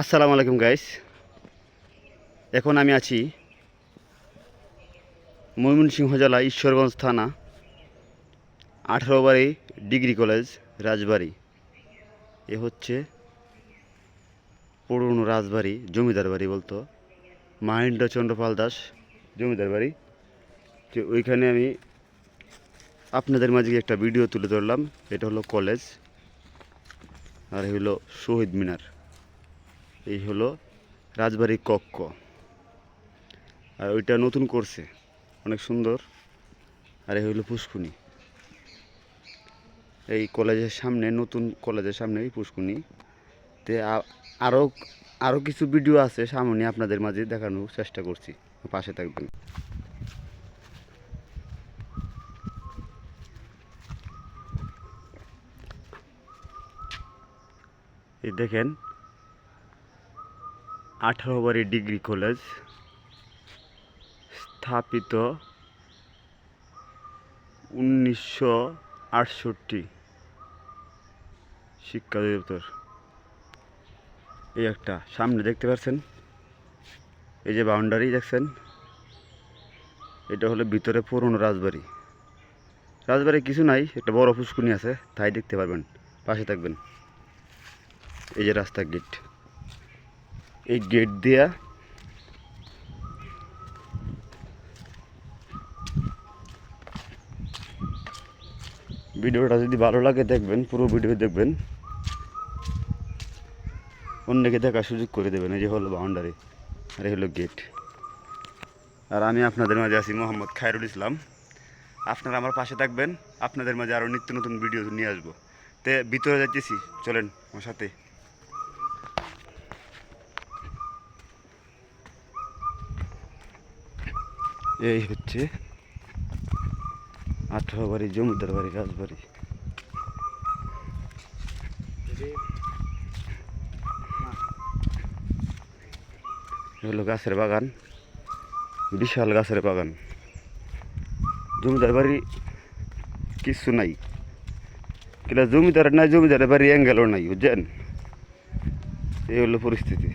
আসসালামু আলাইকুম গাইস। এখন আমি আছি ময়মনসিংহ জেলা ঈশ্বরগঞ্জ থানা 18 বাড়ি ডিগ্রি কলেজ রাজবাড়ি। এ হচ্ছে পুরনো রাজবাড়ি, জমিদার বাড়ি বলতো, মহেন্দ্রচন্দ্র পাল দাস জমিদার বাড়ি। তো ওইখানে আমি আপনাদের মাঝে একটা ভিডিও তুলে ধরলাম। এটা হলো কলেজ, আর এই হলো শহীদ মিনার, এই হলো রাজবাড়ি কক্ষ। আর ওইটা নতুন করছে, অনেক সুন্দর। আর এই হইল পুষ্কুনি, এই কলেজের সামনে, নতুন কলেজের সামনে এই পুষ্কুনি। তে আরও আরও কিছু ভিডিও আছে সামনে, আপনাদের মাঝে দেখানোর চেষ্টা করছি, পাশে থাকবেন। এই দেখেন 18 বাড়ি ডিগ্রি কলেজ, স্থাপিত 1968, শিক্ষা অধিদপ্তর। এই একটা সামনে দেখতে পাচ্ছেন, এই যে বাউন্ডারি দেখছেন, এটা হলো ভিতরে পুরনো রাজবাড়ি। রাজবাড়ি কিছু নাই, একটা বড় পুষ্কুনি আছে, তাই দেখতে পারবেন, পাশে থাকবেন। এই যে রাস্তা গেট, এই গেট দিয়া ভিডিওটা যদি ভালো লাগে দেখবেন, পুরো ভিডিও দেখবেন, অন্যকে দেখার সুযোগ করে দেবেন। এই যে হলো বাউন্ডারি, আর এই হলো গেট। আর আমি আপনাদের মাঝে আছি মোহাম্মদ খায়রুল ইসলাম। আপনারা আমার পাশে থাকবেন, আপনাদের মাঝে আরও নিত্য নতুন ভিডিও নিয়ে আসবো। তে ভিতরে যাইতেছি, চলেন আমার সাথে। এই হচ্ছে 18 বাড়ি জমিদার বাড়ি রাজবাড়ি। হলো গাছের বাগান, বিশাল গাছের বাগান। জমিদার বাড়ি কিছু নাই, কিনা জমিদার নাই, জমিদারের বাড়ি অ্যাঙ্গেলও নাই, বুঝছেন? এই হলো পরিস্থিতি।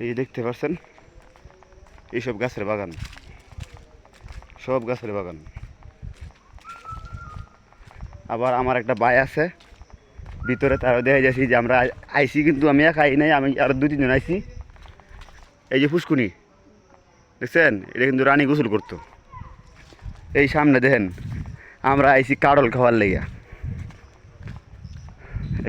এই যে দেখতে পাচ্ছেন, এইসব গাছের বাগান, সব গাছের বাগান। আবার আমার একটা ভাই আছে ভিতরে, তারও দেখা যাচ্ছি যে আমরা আইসি, কিন্তু আমি একা আই নাই, আমি আরও 2-3 জন আইসি। এই যে পুষ্কুনি দেখছেন, এটা কিন্তু রানী গোসল করতো। এই সামনে দেখেন, আমরা আইসি কাডল খাওয়ার লেগে।